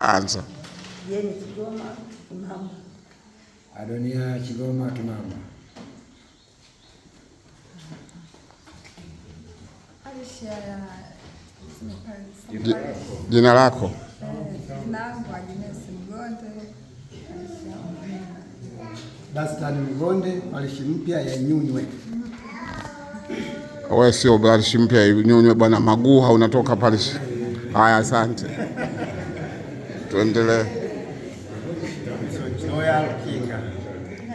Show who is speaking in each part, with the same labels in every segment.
Speaker 1: Anza.
Speaker 2: Jeni Kigoma Kimamba.
Speaker 3: Adonia Kigoma Kimamba.
Speaker 1: Jina lako?
Speaker 3: Dastan Mgonde, parishi mpya ya Nyunywe.
Speaker 1: Wewe sio parishi mpya ya Nyunywe bwana, Maguha unatoka parishi. Haya, asante. Tuendelee.
Speaker 3: Chiloya Lukinga.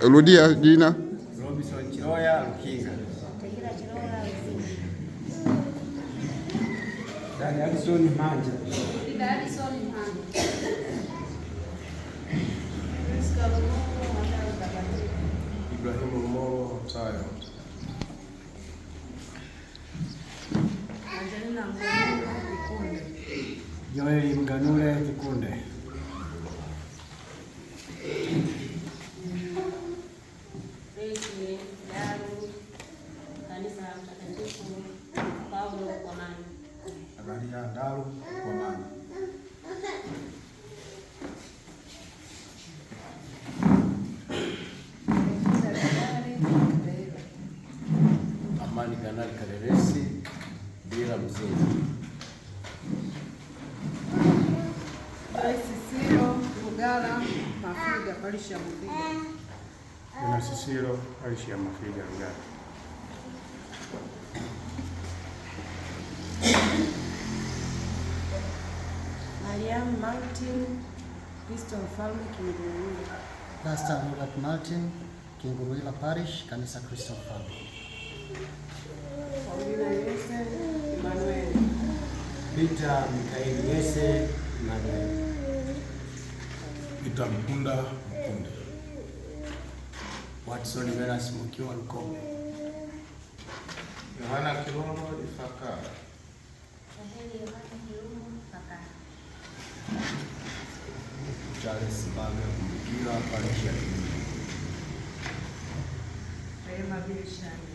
Speaker 1: Rudia jina.
Speaker 3: Robinson Chiloya Lukinga. Alison Manja.
Speaker 4: Ibrahim Moro Tayo.
Speaker 3: Joel Mganule Kikunde. Maria Dalu kwa Mani.
Speaker 4: Amani Kanali Kareresi bila mzinzi.
Speaker 2: Sisiro Bugala Mafiga parishi ya Mafiga.
Speaker 5: Kuna Sisiro parishi ya Mafiga Ngara.
Speaker 2: Mariam Martin Kristo Mfalme Kinguruila.
Speaker 6: Pastor Robert Martin Kinguruila Parish, Kanisa Kristo Mfalme.
Speaker 2: Paulina Yese Emmanuel.
Speaker 3: Peter Mikaeli Yese Emmanuel.
Speaker 4: Peter Mpunda Mpunde.
Speaker 3: Watson Venas Mukiwa Lukombe.
Speaker 4: Yohana Kilombo Ifakara.
Speaker 3: Charles Baga Kumbukiwa parishi ya Nyunywe.
Speaker 2: Rehema Bilshani.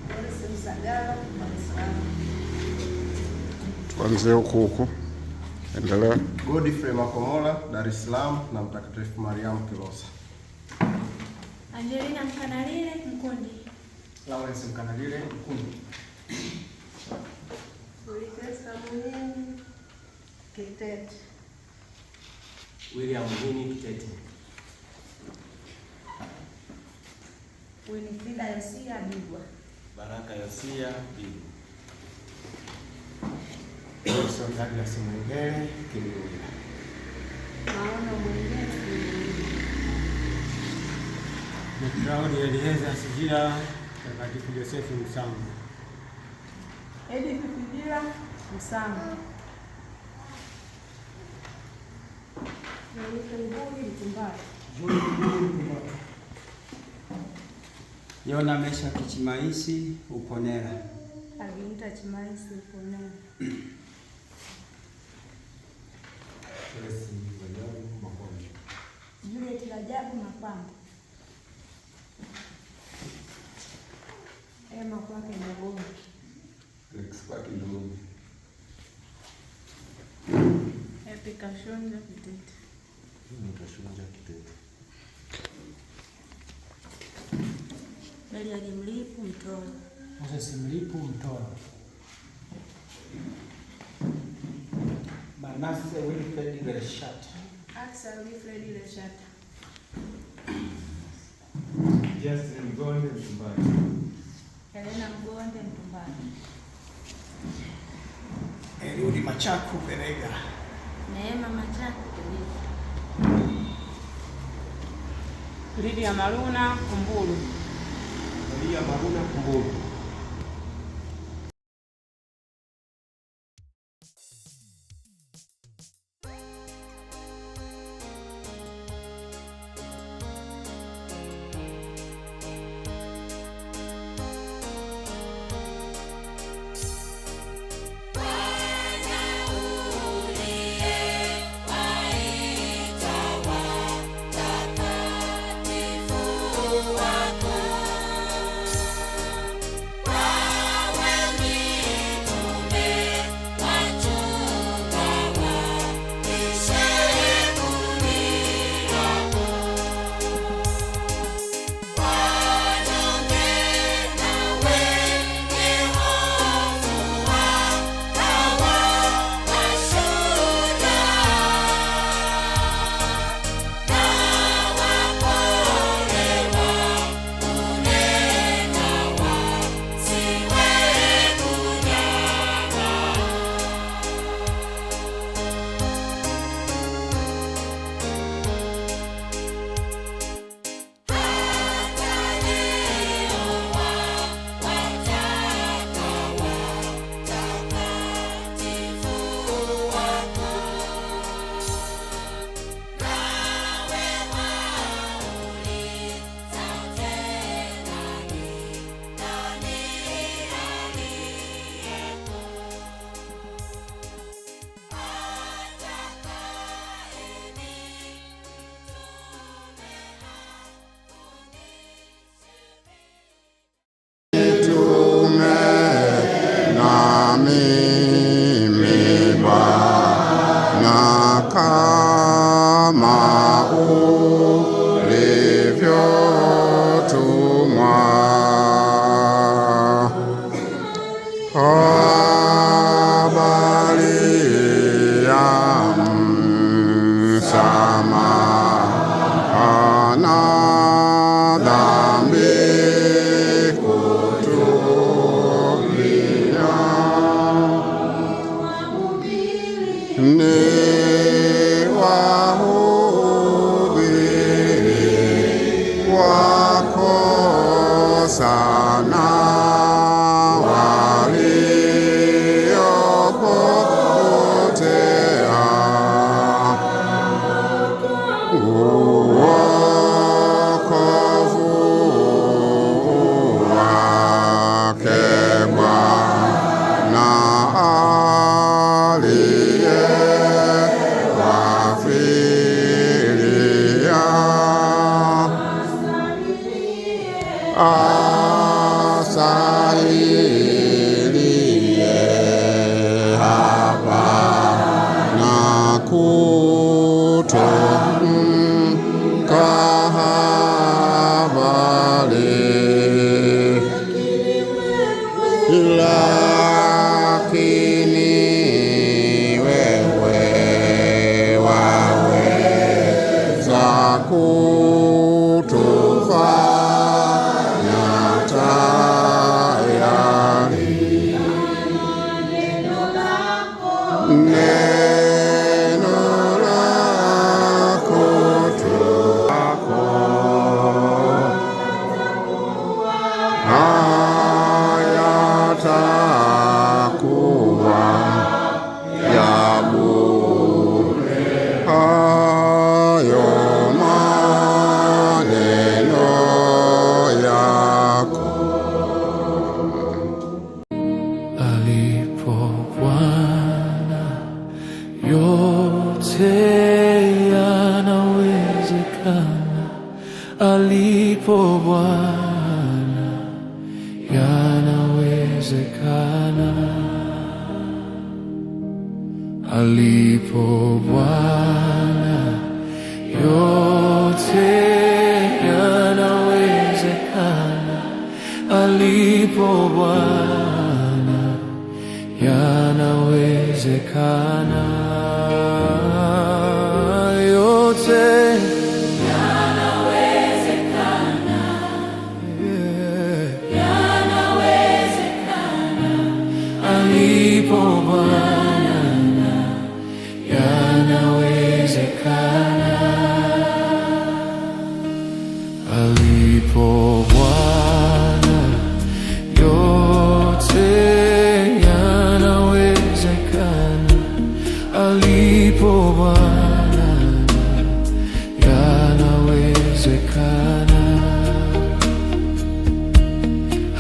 Speaker 2: Boris Msagala
Speaker 1: Tuanze huko. Endelea.
Speaker 4: Godfrey Makomola Dar es Salaam na Mtakatifu Mariam Kilosa.
Speaker 7: Angelina Mkanalile Mkundi.
Speaker 3: Lawrence Mkanalile Mkundi.
Speaker 2: Ulitesa Munini Kitete.
Speaker 3: William Munini Kitete.
Speaker 2: Winifrida Yosia Bigwa.
Speaker 3: Baraka Yosia Bigwa. Wilson Douglas Mwengele Kimbuya.
Speaker 2: Maono Mwengele.
Speaker 3: Claudia Elieza Sijira Mtakatifu Josefu Msangu.
Speaker 2: Edith Fidila Msangu. Mbuli Mtumbara.
Speaker 3: Yona Mesha Kichimaisi Uponera.
Speaker 2: Aginta Chimaisi Uponera. Juliet Rajabu Mapambo. Emma kwake Ndogo.
Speaker 4: Alex kwake Ndogo.
Speaker 7: Epika Shonja Kitete.
Speaker 4: Nikashunja Kitete.
Speaker 7: Eliadi Mlipu Mtoro.
Speaker 3: Moses Mlipu Mtoro. Manase Wilfred Gershata.
Speaker 2: Axel Wilfred Leshata.
Speaker 4: Justin Mgonde Mtumbara.
Speaker 2: Helena Mgonde Mtumbara.
Speaker 3: Eliudi Machaku Perega.
Speaker 7: Neema Machaku Perega.
Speaker 2: Lydia Maruna Kumbulu.
Speaker 3: Lydia Maruna Kumbulu.
Speaker 1: wana waliopotea. Wokovu wake Bwana aliyewafilia asahilie hapa na kutomka habari, lakini wewe waweza kutufanya tayari. Neno lako hayatakuwa ya bure hayo maneno yako.
Speaker 8: Alipo Bwana yote yanawezekana. Alipo Bwana yanawezekana. Alipo Bwana yote yanawezekana. Alipo Bwana yanawezekana. Yote yanawezekana. Yanawezekana. Alipo Bwana yanawezekana. Alipo Bwana yote yanawezekana. Alipo Bwana yanawezekana.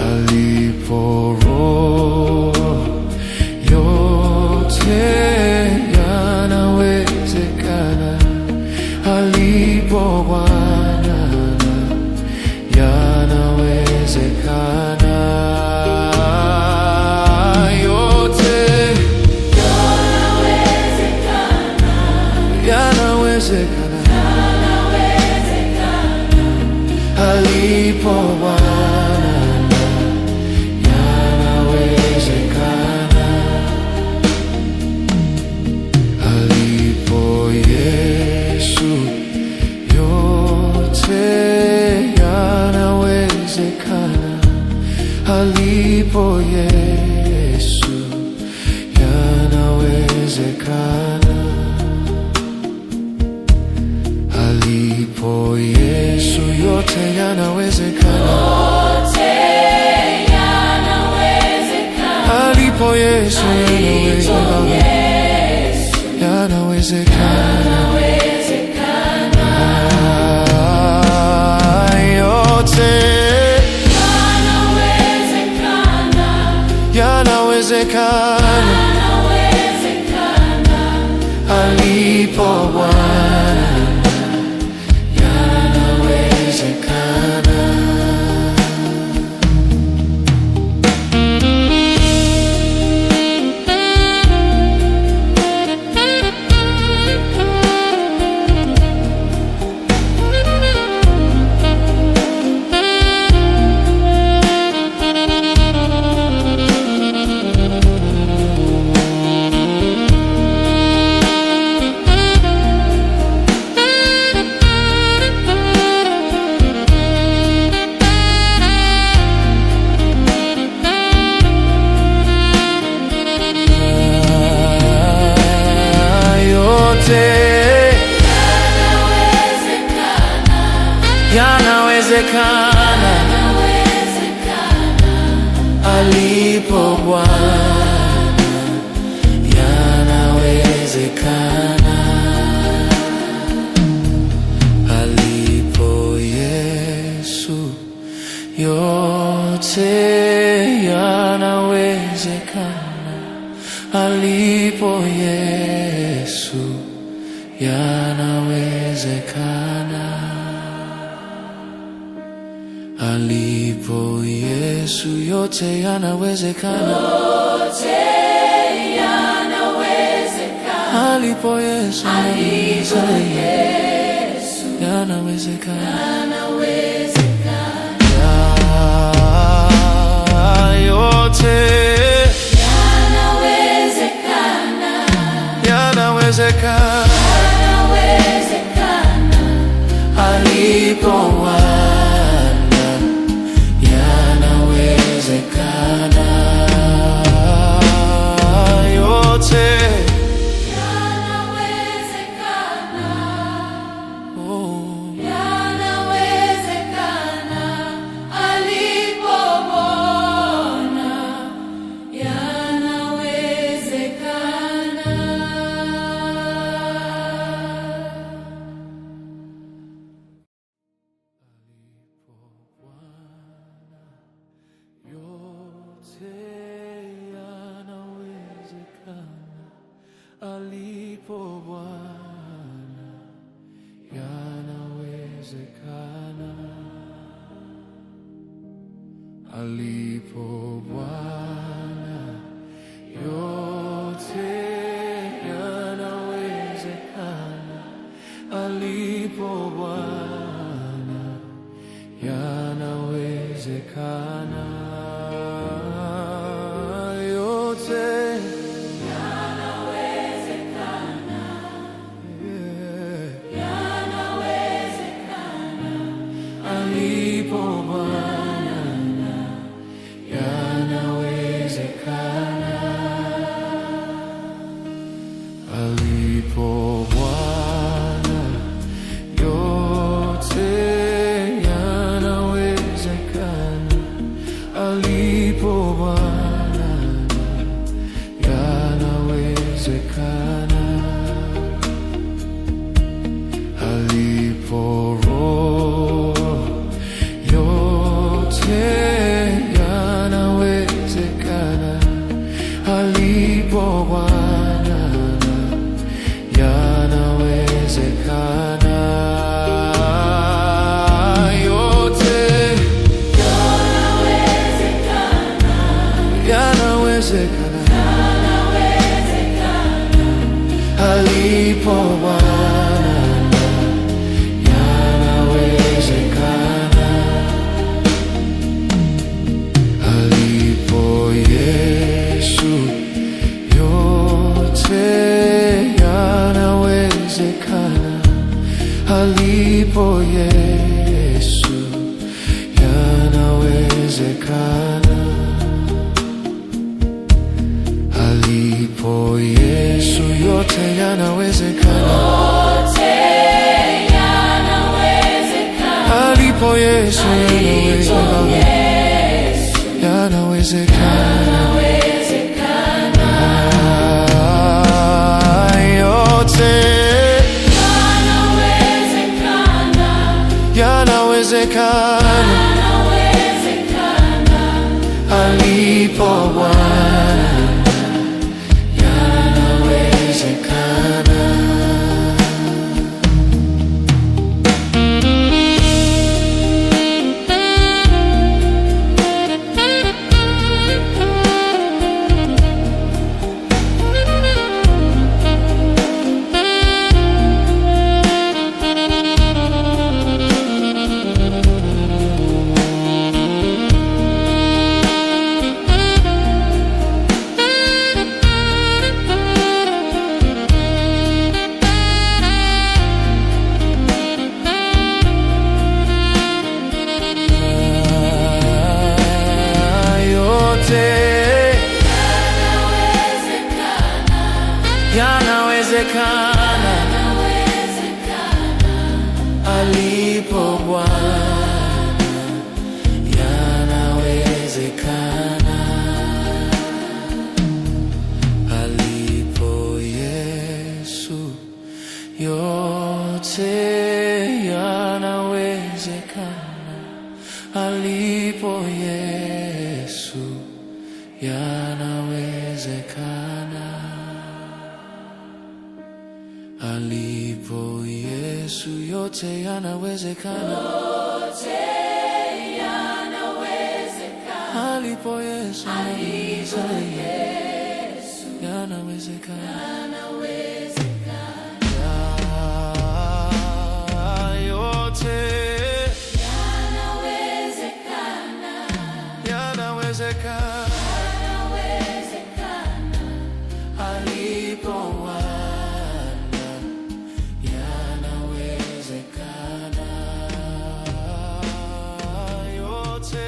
Speaker 8: Alipo Roho yote yanawezekana. Alipo Bwana yanawezekana. Yote yanawezekana. Alipo Bwana yanawezekana. Alipo Yesu yote yanawezekana. Alipo Yesu yanawezekana. Alipo Yesu yote yanawezekana. Alipo Yesu yanawezekana. Yote yanawezekana. Alipo Bwana yanawezekana. yanawezekana. alipo Bwana yanawezekana. Alipo Yesu yote yanawezekana. Alipo Yesu yanawezekana. Alipo Yesu yote yanawezekana. Alipo Yesu yanawezekana. Yote yanawezekana. Alipo Bwana yanawezekana. Yote yanawezekana. Yanawezekana. Alipo Bwana yanawezekana. Alipo Bwana yanawezekana. Alipo Bwana yote yanawezekana. Alipo Bwana yanawezekana. Yote alipo Bwana yanawezekana. Alipo Bwana yote yanawezekana. Alipo Bwana yanawezekana. Alipo Roho yote yanawezekana. Alipo Bwana yanawezekana. Yote yanawezekana. Alipo Bwana yanawezekana. Alipo Yesu yote yanawezekana. Alipo Yesu yanawezekana. Alipo Yesu yote yanawezekana. Alipo Yesu yanawezekana. Yote yanawezekana. Alipo Bwana yanawezekana. yanawezekana, alipo Bwana yanawezekana. yanawezekana. Alipo Yesu yote yanawezekana. Alipo Yesu yanawezekana. Yote yanawezekana. Alipo Bwana yanawezekana. Yote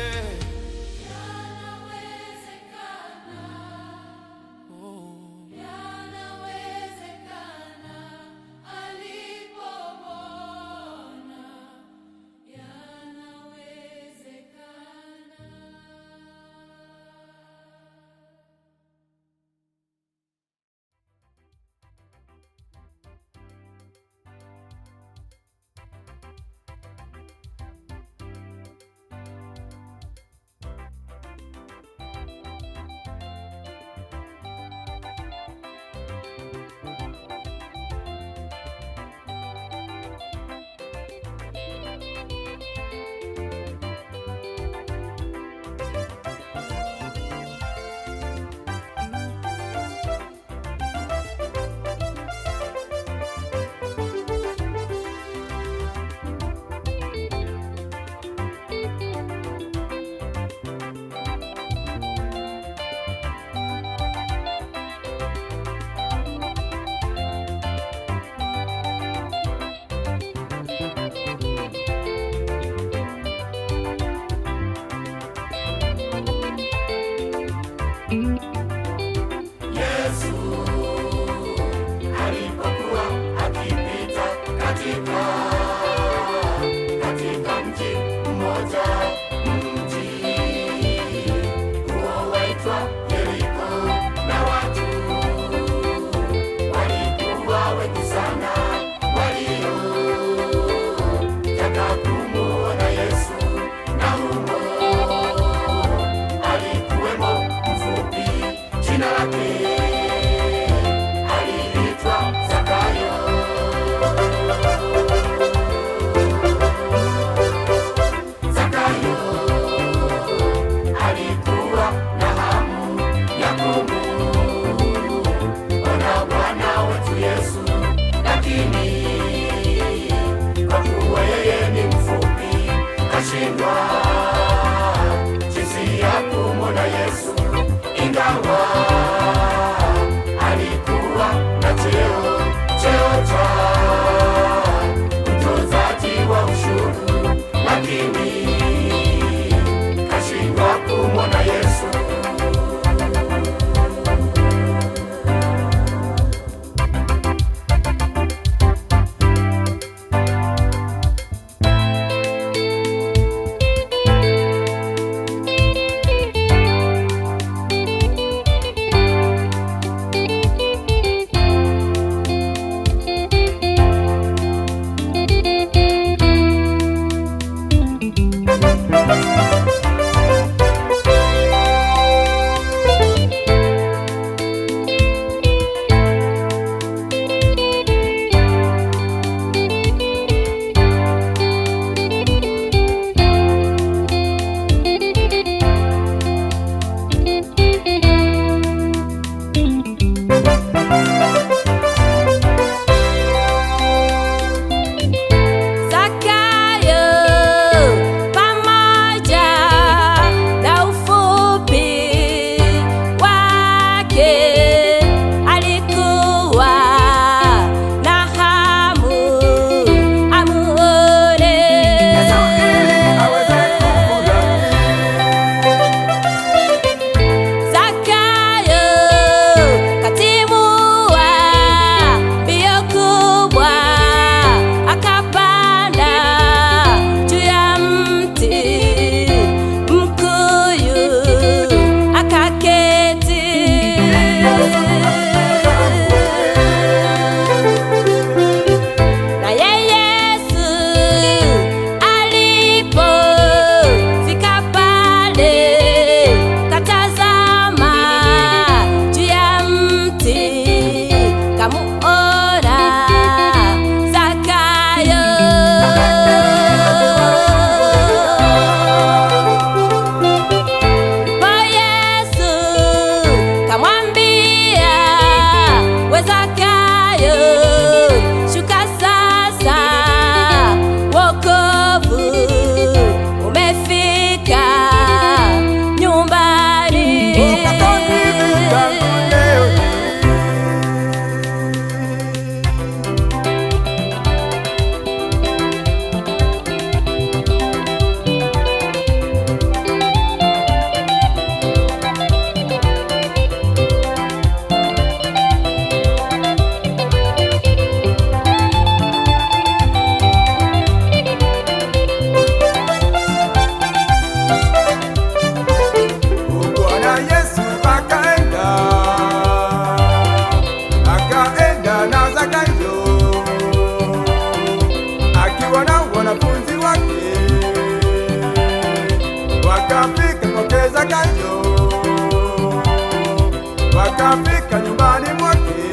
Speaker 9: Wakafika nyumbani mwake,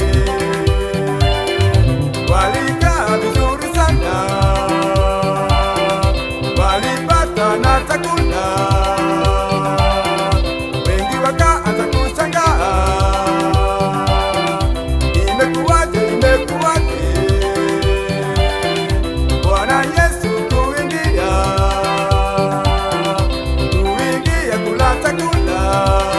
Speaker 9: walikaa vizuri sana, walipata na chakula. Wengi wakaanza kushangaa, imekuwaje, imekuwaje Bwana Yesu kuingia kula chakula.